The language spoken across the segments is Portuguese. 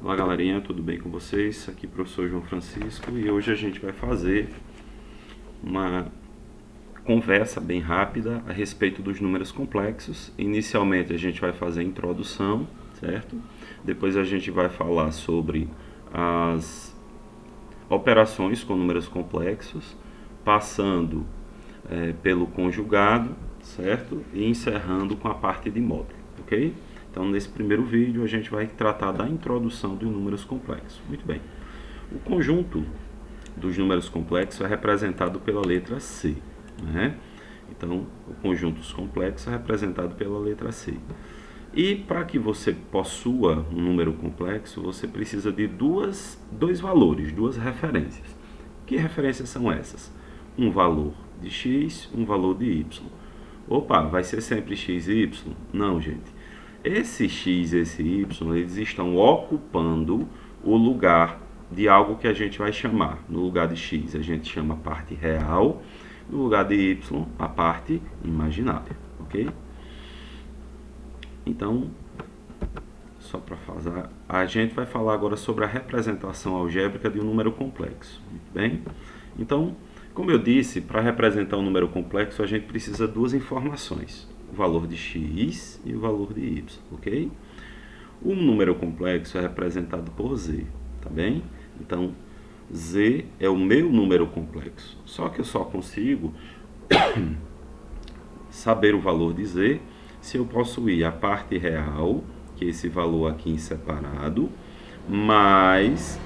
Olá galerinha, tudo bem com vocês? Aqui é o professor João Francisco e hoje a gente vai fazer uma conversa bem rápida a respeito dos números complexos. Inicialmente a gente vai fazer a introdução, certo? Depois a gente vai falar sobre as operações com números complexos, passando pelo conjugado, certo? E encerrando com a parte de módulo, ok? Então, nesse primeiro vídeo, a gente vai tratar da introdução dos números complexos. Muito bem. O conjunto dos números complexos é representado pela letra C, né? Então, o conjunto dos complexos é representado pela letra C. E para que você possua um número complexo, você precisa de dois valores, duas referências. Que referências são essas? Um valor de x, um valor de y. Opa, vai ser sempre x e y? Não, gente. Esse x e esse y, eles estão ocupando o lugar de algo que a gente vai chamar. No lugar de x, a gente chama a parte real. No lugar de y, a parte imaginária. Ok? Então, só para fazer, a gente vai falar agora sobre a representação algébrica de um número complexo. Muito bem? Então, como eu disse, para representar um número complexo, a gente precisa de duas informações. O valor de x e o valor de y, ok? Um número complexo é representado por z, tá bem? Então, z é o meu número complexo. Só que eu só consigo saber o valor de z se eu possuir a parte real, que é esse valor aqui em separado, mais...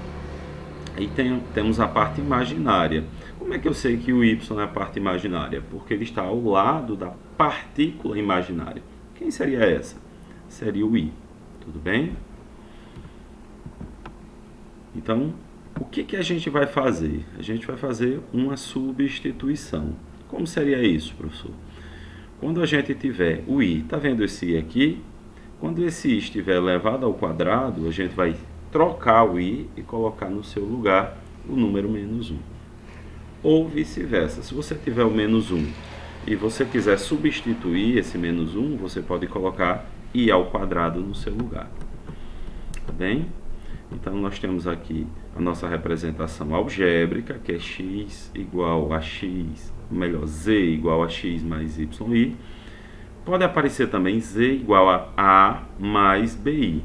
E temos a parte imaginária. Como é que eu sei que o y é a parte imaginária? Porque ele está ao lado da partícula imaginária. Quem seria essa? Seria o i. Tudo bem? Então, o que a gente vai fazer? A gente vai fazer uma substituição. Como seria isso, professor? Quando a gente tiver o i, está vendo esse i aqui? Quando esse i estiver elevado ao quadrado, a gente vai trocar o i e colocar no seu lugar o número menos 1. Ou vice-versa. Se você tiver o menos 1 e você quiser substituir esse menos 1, você pode colocar i ao quadrado no seu lugar. Tá bem? Então, nós temos aqui a nossa representação algébrica, que é x igual a x, melhor, z igual a x mais yi. Pode aparecer também z igual a mais bi.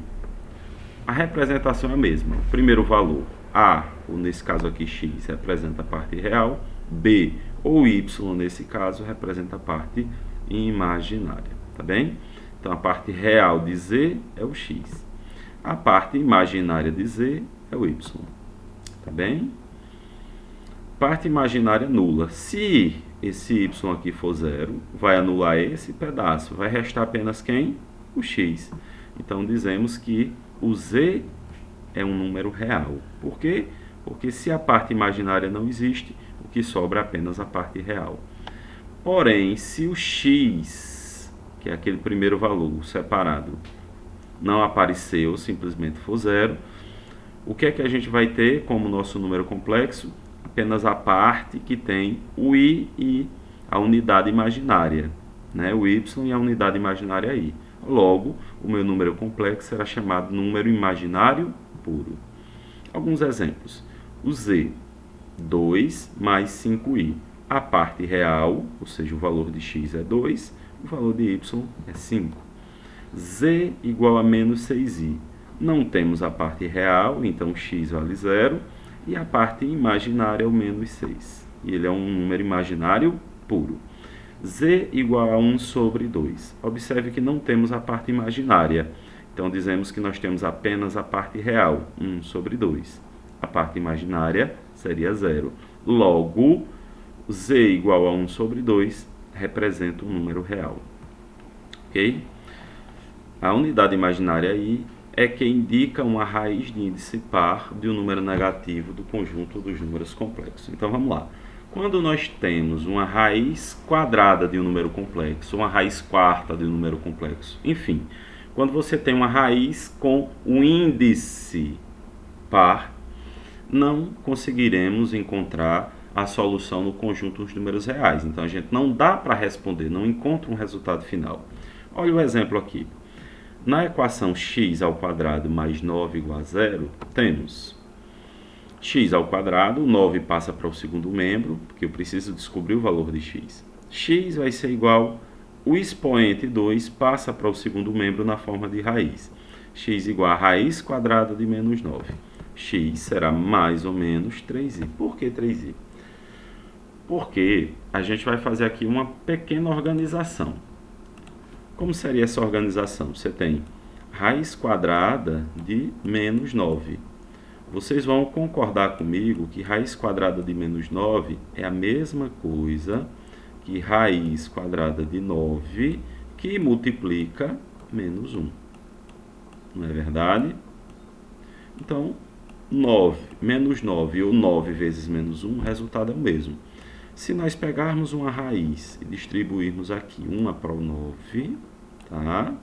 A representação é a mesma. O primeiro valor, a, ou nesse caso aqui x, representa a parte real, b ou y, nesse caso, representa a parte imaginária, tá bem? Então, a parte real de z é o x. A parte imaginária de z é o y, tá bem? Parte imaginária nula. Se esse y aqui for zero, vai anular esse pedaço. Vai restar apenas quem? O x. Então, dizemos que o z é um número real. Por quê? Porque se a parte imaginária não existe, o que sobra é apenas a parte real. Porém, se o x, que é aquele primeiro valor separado, não apareceu, simplesmente for zero, o que é que a gente vai ter como nosso número complexo? Apenas a parte que tem o i e a unidade imaginária, né? O y e a unidade imaginária i. Logo, o meu número complexo será chamado número imaginário puro. Alguns exemplos. O z, 2 mais 5i. A parte real, ou seja, o valor de x é 2, o valor de y é 5. Z igual a menos 6i. Não temos a parte real, então x vale 0, e a parte imaginária é o menos 6. E ele é um número imaginário puro. Z igual a 1 sobre 2. Observe que não temos a parte imaginária. Então, dizemos que nós temos apenas a parte real, 1 sobre 2. A parte imaginária seria 0. Logo, Z igual a 1 sobre 2 representa um número real. Ok? A unidade imaginária I é que indica uma raiz de índice par de um número negativo do conjunto dos números complexos. Então, vamos lá. Quando nós temos uma raiz quadrada de um número complexo, uma raiz quarta de um número complexo, enfim, quando você tem uma raiz com um índice par, não conseguiremos encontrar a solução no conjunto dos números reais. Então, a gente não dá para responder, não encontra um resultado final. Olha o exemplo aqui. Na equação x ao quadrado mais 9 igual a zero, temos x ao quadrado, o 9 passa para o segundo membro, porque eu preciso descobrir o valor de x. X vai ser igual, o expoente 2 passa para o segundo membro na forma de raiz. X igual a raiz quadrada de menos 9. X será mais ou menos 3i. Por que 3i? Porque a gente vai fazer aqui uma pequena organização. Como seria essa organização? Você tem raiz quadrada de menos 9. Vocês vão concordar comigo que raiz quadrada de menos 9 é a mesma coisa que raiz quadrada de 9 que multiplica menos 1. Não é verdade? Então, 9 menos 9 ou 9 vezes menos 1, o resultado é o mesmo. Se nós pegarmos uma raiz e distribuirmos aqui uma para o 9, tá?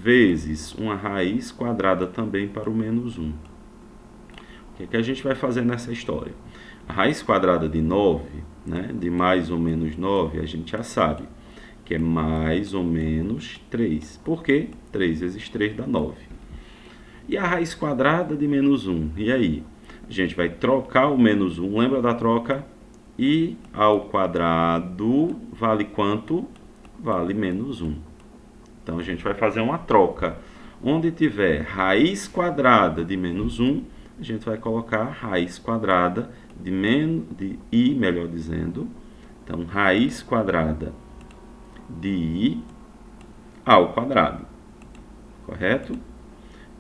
Vezes uma raiz quadrada também para o menos 1. O que a gente vai fazer nessa história? A raiz quadrada de 9, né, de mais ou menos 9, a gente já sabe que é mais ou menos 3. Por quê? 3 vezes 3 dá 9. E a raiz quadrada de menos 1? E aí? A gente vai trocar o menos 1, lembra da troca? I ao quadrado vale quanto? Vale menos 1. Então, a gente vai fazer uma troca. Onde tiver raiz quadrada de menos 1, a gente vai colocar raiz quadrada de i, melhor dizendo. Então, raiz quadrada de i ao quadrado. Correto?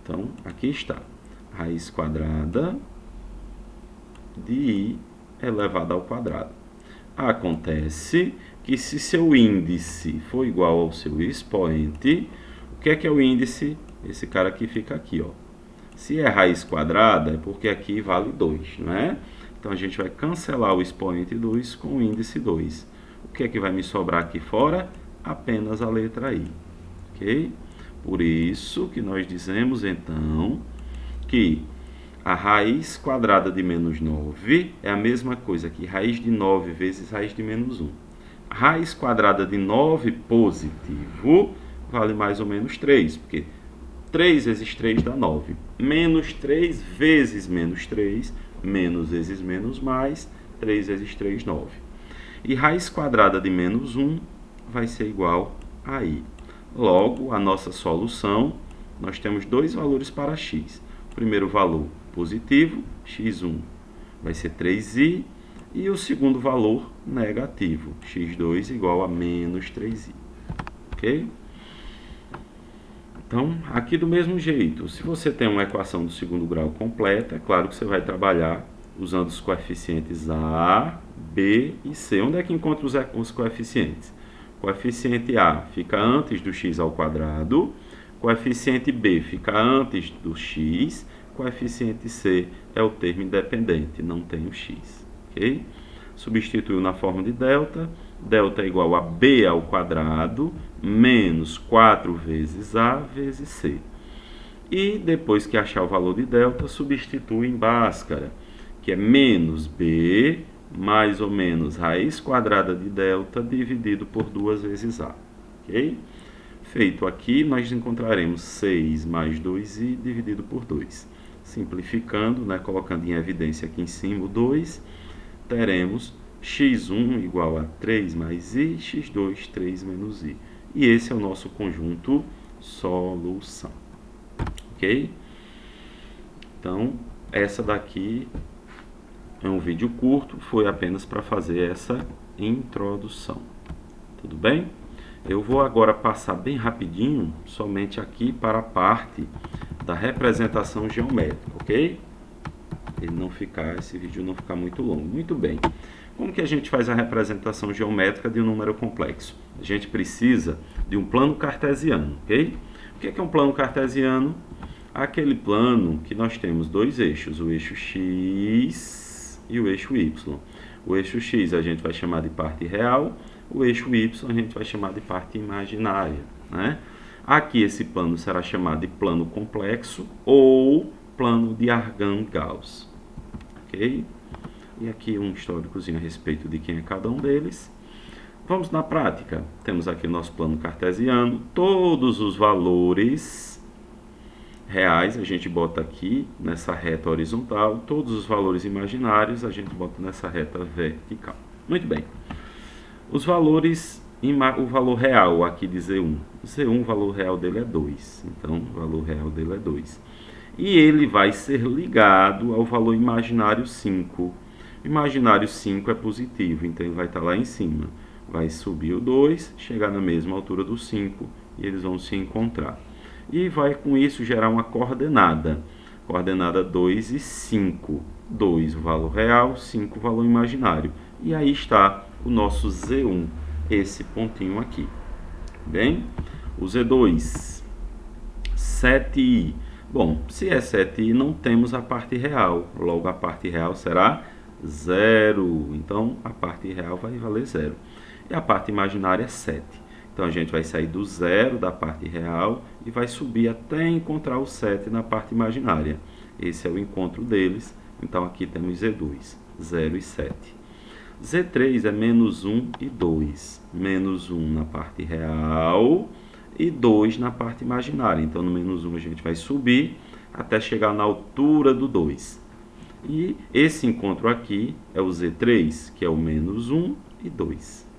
Então, aqui está. Raiz quadrada de i elevado ao quadrado. Acontece que se seu índice for igual ao seu expoente, o que é o índice? Esse cara aqui fica aqui, ó. Se é raiz quadrada, é porque aqui vale 2, não é? Então, a gente vai cancelar o expoente 2 com o índice 2. O que é que vai me sobrar aqui fora? Apenas a letra i, ok? Por isso que nós dizemos, então, que a raiz quadrada de menos 9 é a mesma coisa que raiz de 9 vezes raiz de menos 1. Raiz quadrada de 9 positivo vale mais ou menos 3, porque 3 vezes 3 dá 9. Menos 3 vezes menos 3, menos vezes menos mais, 3 vezes 3, 9. E raiz quadrada de menos 1 vai ser igual a i. Logo, a nossa solução, nós temos dois valores para x. O primeiro valor positivo, x1, vai ser 3i, e o segundo valor negativo, x2 igual a menos 3i. Ok? Então, aqui do mesmo jeito, se você tem uma equação do segundo grau completa, é claro que você vai trabalhar usando os coeficientes a, b e c. Onde é que encontra os coeficientes? Coeficiente a fica antes do x ao quadrado, coeficiente b fica antes do x, coeficiente c é o termo independente, não tem o x. Ok? Substituiu na forma de delta, delta é igual a b ao quadrado menos 4 vezes a vezes c. E depois que achar o valor de delta, substitui em Bhaskara, que é menos b mais ou menos raiz quadrada de delta dividido por 2 vezes a. Ok? Feito aqui, nós encontraremos 6 mais 2i dividido por 2. Simplificando, né, colocando em evidência aqui em cima o 2, teremos x1 igual a 3 mais i, x2, 3 menos i. E esse é o nosso conjunto solução. Ok? Então, essa daqui é um vídeo curto, foi apenas para fazer essa introdução. Tudo bem? Eu vou agora passar bem rapidinho, somente aqui para a parte da representação geométrica, ok? Esse vídeo não ficar muito longo. Muito bem. Como que a gente faz a representação geométrica de um número complexo? A gente precisa de um plano cartesiano, ok? O que é um plano cartesiano? Aquele plano que nós temos dois eixos, o eixo x e o eixo y. O eixo x a gente vai chamar de parte real, o eixo y a gente vai chamar de parte imaginária, né? Aqui esse plano será chamado de plano complexo ou plano de Argand-Gauss, ok? E aqui um históricozinho a respeito de quem é cada um deles. Vamos na prática. Temos aqui o nosso plano cartesiano, todos os valores reais a gente bota aqui nessa reta horizontal, todos os valores imaginários a gente bota nessa reta vertical. Muito bem. Os valores, o valor real aqui de Z1. Z1, o valor real dele é 2. Então, o valor real dele é 2. E ele vai ser ligado ao valor imaginário 5. O imaginário 5 é positivo, então ele vai estar lá em cima. Vai subir o 2, chegar na mesma altura do 5 e eles vão se encontrar. E vai com isso gerar uma coordenada. Coordenada 2 e 5. 2 o valor real, 5 o valor imaginário. E aí está o nosso Z1, esse pontinho aqui. Bem, o Z2, 7i. Bom, se é 7i, não temos a parte real. Logo, a parte real será 0. Então, a parte real vai valer 0. E a parte imaginária é 7. Então, a gente vai sair do 0 da parte real e vai subir até encontrar o 7 na parte imaginária. Esse é o encontro deles. Então, aqui temos Z2, 0 e 7. Z3 é menos 1 e 2. Menos 1 na parte real e 2 na parte imaginária. Então, no menos 1 a gente vai subir até chegar na altura do 2. E esse encontro aqui é o Z3, que é o menos 1 e 2.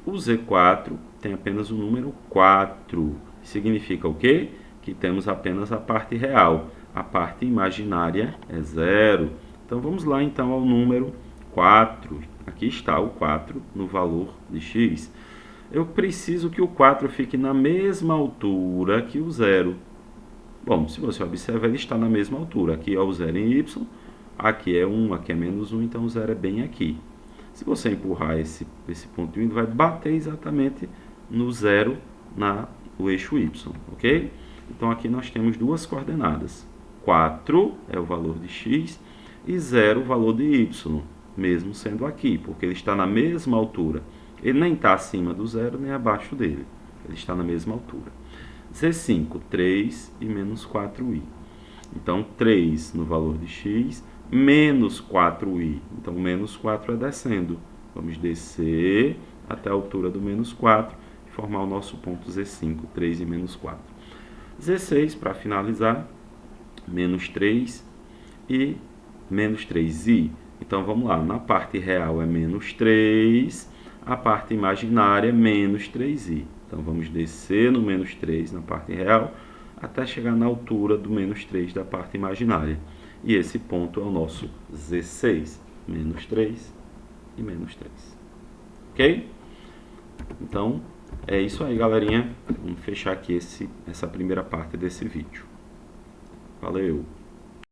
O Z4 tem apenas o número 4. Significa o quê? Que temos apenas a parte real. A parte imaginária é 0. Então, vamos lá então ao número 4. Aqui está o 4 no valor de x. Eu preciso que o 4 fique na mesma altura que o 0. Bom, se você observar, ele está na mesma altura. Aqui é o 0 em y, aqui é 1, aqui é menos 1, então o 0 é bem aqui. Se você empurrar esse pontinho, ele vai bater exatamente no 0 no eixo y, ok? Então aqui nós temos duas coordenadas. 4 é o valor de x e 0 o valor de y, mesmo sendo aqui, porque ele está na mesma altura. Ele nem está acima do 0, nem abaixo dele. Ele está na mesma altura. Z5, 3 e menos 4i. Então, 3 no valor de x, menos 4i. Então, menos 4 é descendo. Vamos descer até a altura do menos 4 e formar o nosso ponto Z5, 3 e menos 4. Z6, para finalizar, menos 3 e menos 3i. Então, vamos lá. Na parte real é menos 3, a parte imaginária é menos 3i. Então, vamos descer no menos 3 na parte real até chegar na altura do menos 3 da parte imaginária. E esse ponto é o nosso Z6, menos 3 e menos 3. Ok? Então, é isso aí, galerinha. Vamos fechar aqui essa primeira parte desse vídeo. Valeu!